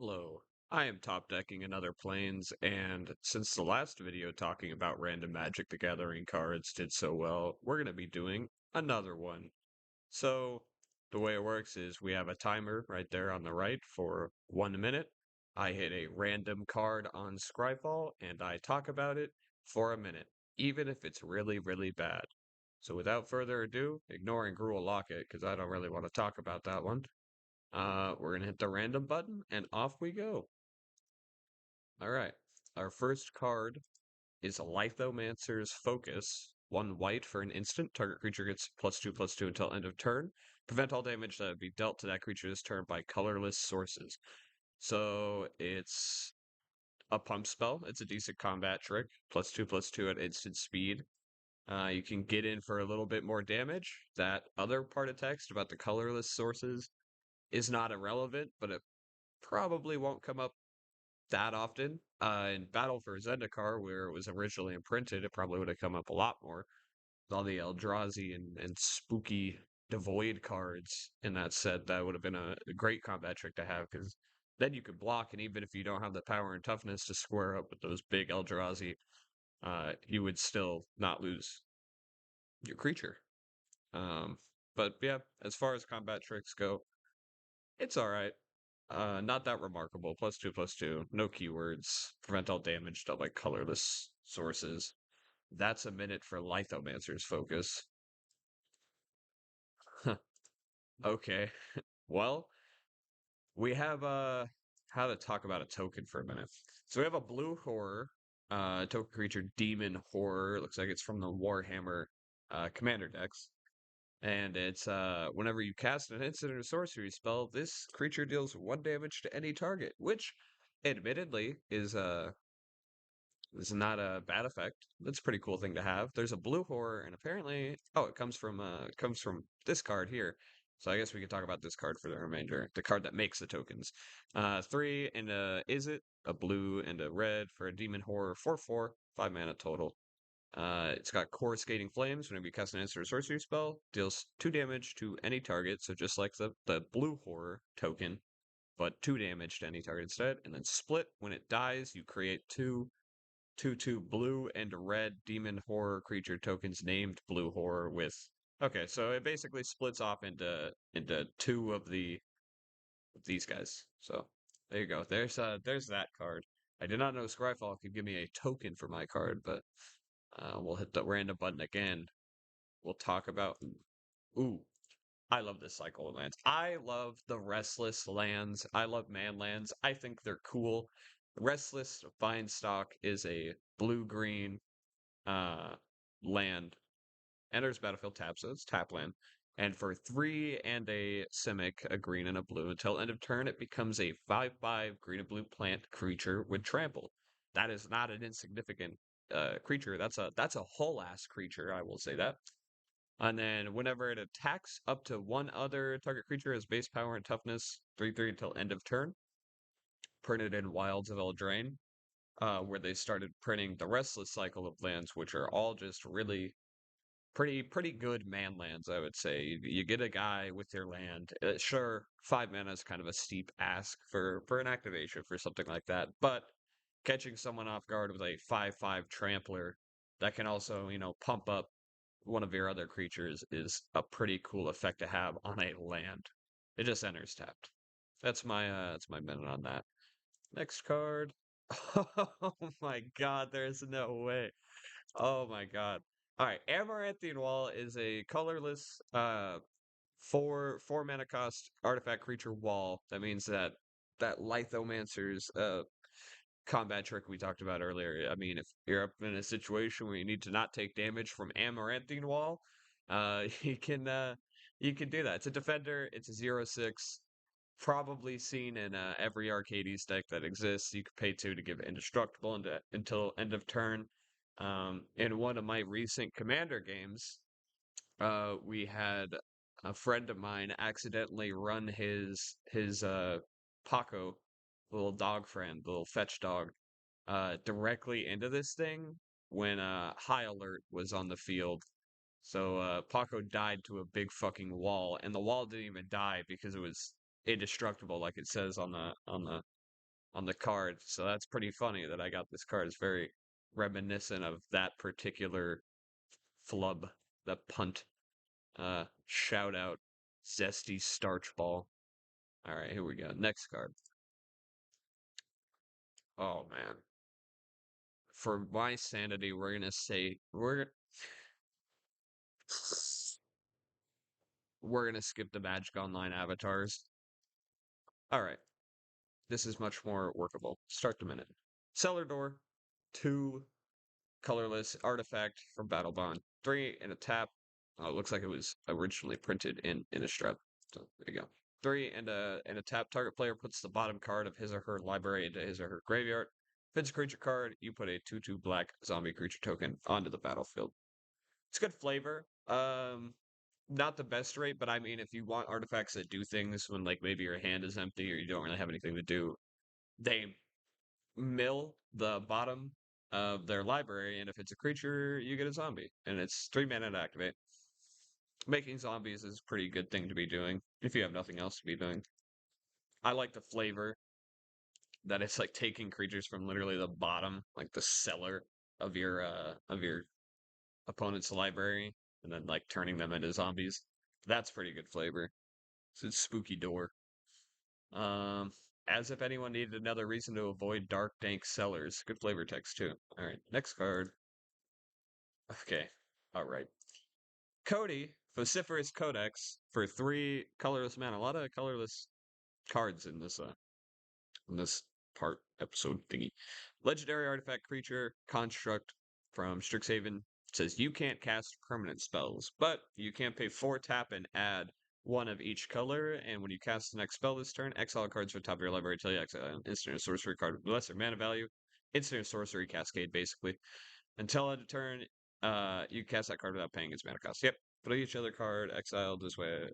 Hello, I am top decking another planes, and since the last video talking about random Magic the Gathering cards did so well, we're going to be doing another one. So, the way it works is we have a timer right there on the right for 1 minute. I hit a random card on Scryfall, and I talk about it for a minute, even if it's really, really bad. So, without further ado, ignoring Gruul Locket, because I don't really want to talk about that one. We're gonna hit the random button and off we go. All right. Our first card is Lithomancer's Focus. 1 white for an instant. Target creature gets +2/+2 until end of turn. Prevent all damage that would be dealt to that creature this turn by colorless sources. So it's a pump spell. It's a decent combat trick. +2/+2 at instant speed. You can get in for a little bit more damage. That other part of text about the colorless sources is not irrelevant, but it probably won't come up that often. In Battle for Zendikar, where it was originally imprinted, it probably would have come up a lot more. With all the Eldrazi and spooky Devoid cards in that set, that would have been a great combat trick to have, because then you could block, and even if you don't have the power and toughness to square up with those big Eldrazi, you would still not lose your creature. Um, but yeah, as far as combat tricks go, it's alright. Not that remarkable. +2/+2. No keywords. Prevent all damage dealt by colorless sources. That's a minute for Lithomancer's Focus. Okay. Well, we have how to talk about a token for a minute. So we have a blue horror, token creature demon horror. Looks like it's from the Warhammer commander decks. And it's whenever you cast an instant or sorcery spell, this creature deals 1 damage to any target, which admittedly is not a bad effect. That's a pretty cool thing to have. There's a blue horror, and apparently, oh, it comes from this card here. So I guess we can talk about this card for the remainder. The card that makes the tokens. 3 and is it a blue and a red for a demon horror 4/4, 5 mana total. It's got Coruscating Flames. Whenever you cast an instant or sorcery spell, deals 2 damage to any target. So just like the blue horror token, but 2 damage to any target instead. And then split. When it dies, you create two blue and red demon horror creature tokens named blue horror with. Okay, so it basically splits off into two of these guys. So there you go. There's that card. I did not know Scryfall could give me a token for my card, but we'll hit the random button again. We'll talk about. Ooh, I love this cycle of lands. I love the Restless lands. I love man lands. I think they're cool. Restless Vinestock is a blue-green uh, land. Enters battlefield tap, so it's tap land. And for 3 and a Simic, a green and a blue, until end of turn, it becomes a 5/5 green and blue plant creature with trample. That is not an insignificant creature. That's a whole ass creature, I will say that. And then whenever it attacks up to one other target creature has base power and toughness 3/3 until end of turn. Printed in Wilds of Eldraine, where they started printing the Restless cycle of lands, which are all just really pretty good man lands, I would say. You get a guy with your land. Sure, 5 mana is kind of a steep ask for an activation for something like that, but catching someone off guard with a 5/5 trampler that can also, pump up one of your other creatures is a pretty cool effect to have on a land. It just enters tapped. That's my minute on that. Next card. Oh my god, there's no way. Oh my god. All right, Amaranthian Wall is a colorless four mana cost artifact creature wall. That means that Lithomancer's combat trick we talked about earlier. I mean, if you're up in a situation where you need to not take damage from Amaranthine Wall, you can you can do that. It's a defender. It's a 0/6. Probably seen in every Arcades deck that exists. You could pay 2 to give it indestructible until end of turn. In one of my recent Commander games, we had a friend of mine accidentally run his Paco, little dog friend, little fetch dog, directly into this thing when High Alert was on the field. So Paco died to a big fucking wall, and the wall didn't even die because it was indestructible, like it says on the on the card. So that's pretty funny that I got this card. It's very reminiscent of that particular flub, the punt. Shout out, Zesty Starch Ball. All right, here we go. Next card. Oh man, for my sanity, we're gonna say we're gonna skip the Magic Online avatars. All right, this is much more workable. Start the minute. Cellar Door, 2 colorless artifact from Battle Bond. 3 and a tap. Oh, it looks like it was originally printed in Innistrad. So there you go. 3 and a tap. Target player puts the bottom card of his or her library into his or her graveyard. If it's a creature card, you put a 2/2 black zombie creature token onto the battlefield. It's good flavor. Not the best rate, but I mean, if you want artifacts that do things when like maybe your hand is empty or you don't really have anything to do, they mill the bottom of their library, and if it's a creature, you get a zombie, and it's 3 mana to activate. Making zombies is a pretty good thing to be doing if you have nothing else to be doing. I like the flavor that it's like taking creatures from literally the bottom, like the cellar of your opponent's library, and then like turning them into zombies. That's pretty good flavor. It's a spooky door. Um, as if anyone needed another reason to avoid dark, dank cellars. Good flavor text too. All right, next card. Okay, all right. Cody, Vociferous Codex for 3 colorless mana. A lot of colorless cards in this part episode thingy. Legendary artifact creature construct from Strixhaven says you can't cast permanent spells, but you can pay 4 tap and add one of each color. And when you cast the next spell this turn, exile cards from top of your library till you exile an instant or sorcery card with lesser mana value. Instant or sorcery cascade, basically. Until end of turn, you cast that card without paying its mana cost. Yep. Put each other card exiled this way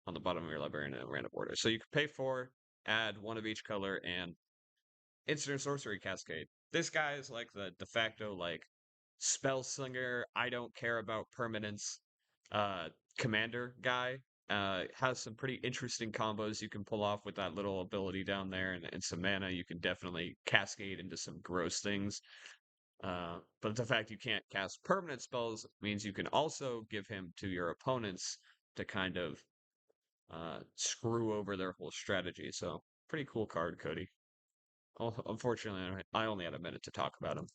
on the bottom of your library in a random order. So you can pay 4, add one of each color, and instant or sorcery cascade. This guy is like the de facto like spell slinger. I don't care about permanence. Uh, commander guy. Has some pretty interesting combos you can pull off with that little ability down there, and some mana. You can definitely cascade into some gross things. But the fact you can't cast permanent spells means you can also give him to your opponents to kind of screw over their whole strategy. So, pretty cool card, Cody. Unfortunately, I only had a minute to talk about him.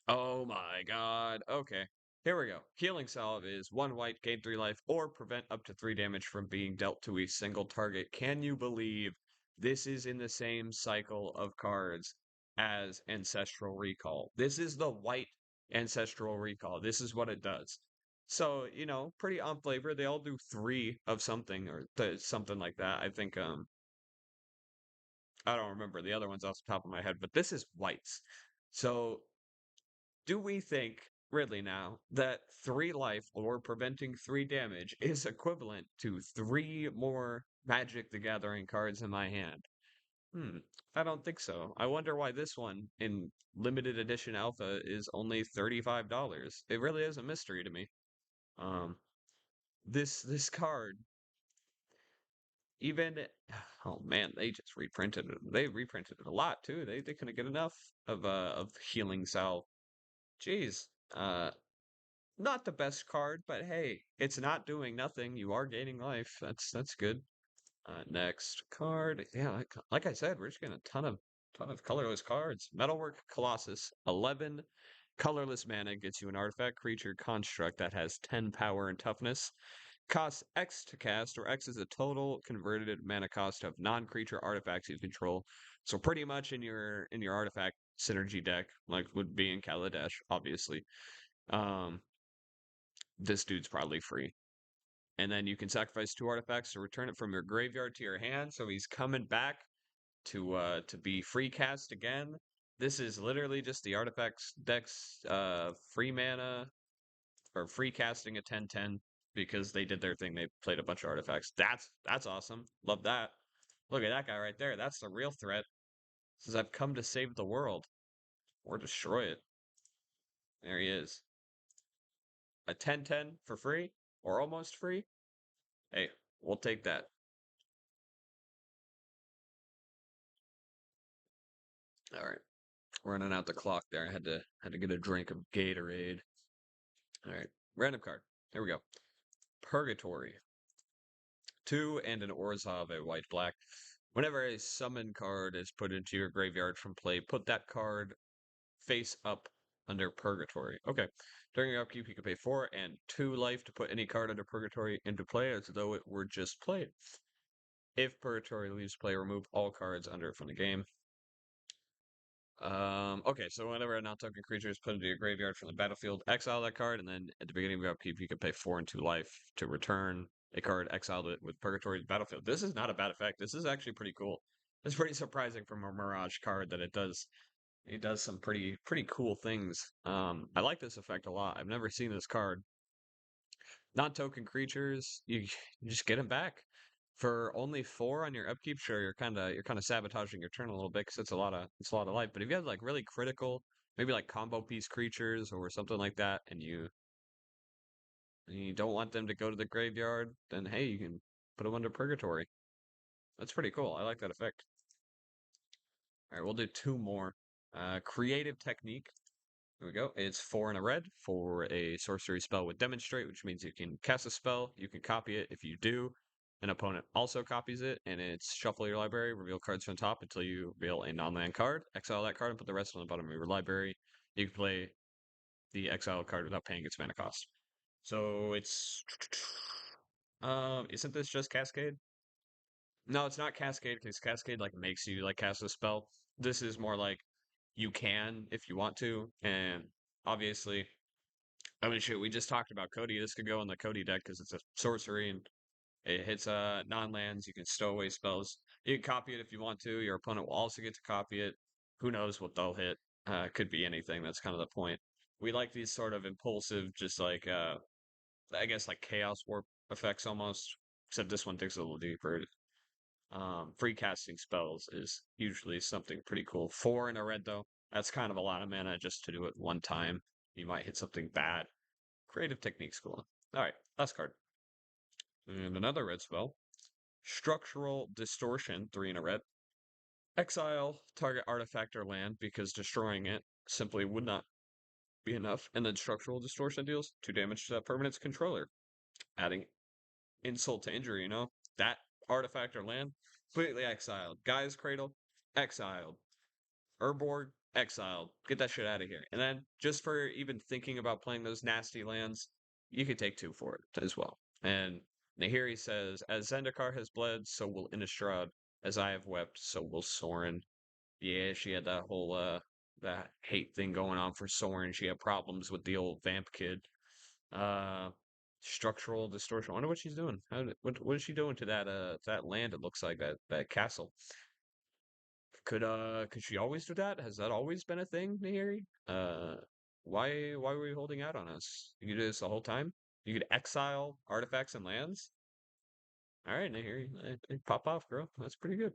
Oh my god. Okay. Here we go. Healing Salve is 1 white, gain 3 life, or prevent up to 3 damage from being dealt to a single target. Can you believe this is in the same cycle of cards as Ancestral Recall? This is the white Ancestral Recall. This is what it does. So, pretty on flavor. They all do 3 of something or something like that. I think I don't remember the other ones off the top of my head, but this is whites. So do we think, Ridley now, that 3 life or preventing 3 damage is equivalent to 3 more Magic the Gathering cards in my hand? Hmm, I don't think so. I wonder why this one in limited edition alpha is only $35. It really is a mystery to me. Um, this card, even oh man, they just reprinted it. They reprinted it a lot too. They couldn't get enough of Healing Salve. Jeez. Not the best card, but hey, it's not doing nothing. You are gaining life. That's good. Next card. Yeah, like I said, we're just getting a ton of colorless cards. Metalwork Colossus, 11 colorless mana gets you an artifact creature construct that has 10 power and toughness. Costs X to cast, where X is the total converted mana cost of non-creature artifacts you control. So pretty much in your artifact synergy deck, like would be in Kaladesh, obviously. Um, this dude's probably free. And then you can sacrifice 2 artifacts to return it from your graveyard to your hand. So he's coming back to be free cast again. This is literally just the artifacts deck's free mana or free casting a 10/10 because they did their thing. They played a bunch of artifacts. That's awesome. Love that. Look at that guy right there. That's the real threat. Says I've come to save the world or destroy it. There he is. A 10/10 for free or almost free. Hey, we'll take that. All right, running out the clock there. I had to get a drink of Gatorade. All right, random card. Here we go. Purgatory. Two and an Orzhov, white black. Whenever a summon card is put into your graveyard from play, put that card face up under Purgatory. Okay. During your upkeep, you can pay 4 and 2 life to put any card under Purgatory into play as though it were just played. If Purgatory leaves play, remove all cards under it from the game. Okay, so whenever a non-token creature is put into your graveyard from the battlefield, exile that card, and then at the beginning of your upkeep, you can pay 4 and 2 life to return a card exiled with Purgatory to the battlefield. This is not a bad effect. This is actually pretty cool. It's pretty surprising from a Mirage card that it does some pretty cool things. I like this effect a lot. I've never seen this card. Non-token creatures, you just get them back for only 4 on your upkeep. Sure, you're kind of sabotaging your turn a little bit because it's a lot of life. But if you have like really critical, maybe like combo piece creatures or something like that, and you don't want them to go to the graveyard, then hey, you can put them under Purgatory. That's pretty cool. I like that effect. All right, we'll do 2 more. Creative Technique. There we go. It's 4 and a red for a sorcery spell with Demonstrate, which means you can cast a spell, you can copy it. If you do, an opponent also copies it, and it's shuffle your library, reveal cards from the top until you reveal a non-land card, exile that card, and put the rest on the bottom of your library. You can play the exiled card without paying its mana cost. So it's isn't this just Cascade? No, it's not Cascade because Cascade like makes you like cast a spell. This is more like you can if you want to, and obviously I mean, shoot, we just talked about Cody. This could go in the Cody deck because it's a sorcery and it hits non-lands. You can stow away spells. You can copy it if you want to. Your opponent will also get to copy it. Who knows what they'll hit? Could be anything. That's kind of the point. We like these sort of impulsive, just like I guess like chaos warp effects almost. Except this one digs a little deeper. Free casting spells is usually something pretty cool. 4 and a red though. That's kind of a lot of mana just to do it one time. You might hit something bad. Creative Techniques cool. All right, last card. And another red spell. Structural Distortion, 3 and a red. Exile target artifact or land because destroying it simply would not be enough. And then Structural Distortion deals 2 damage to that permanent's controller, adding insult to injury, That artifact or land, completely exiled. Guy's Cradle, exiled. Urborg, exiled. Get that shit out of here. And then just for even thinking about playing those nasty lands, you could take 2 for it as well. And Nahiri says, as Zendikar has bled, so will Innistrad. As I have wept, so will Sorin. Yeah, she had that whole that hate thing going on for Sorin. She had problems with the old vamp kid. Uh Structural distortion. I wonder what she's doing. What is she doing to that land? It looks like that castle. Could she always do that? Has that always been a thing, Nahiri? Why were you holding out on us? You could do this the whole time? You could exile artifacts and lands? Alright, Nahiri. Pop off, girl. That's pretty good.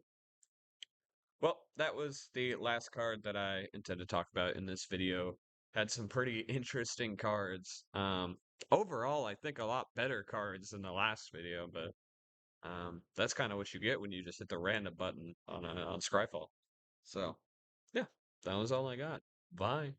Well, that was the last card that I intend to talk about in this video. Had some pretty interesting cards. Overall, I think a lot better cards than the last video, but that's kind of what you get when you just hit the random button on Scryfall. So, yeah, that was all I got. Bye.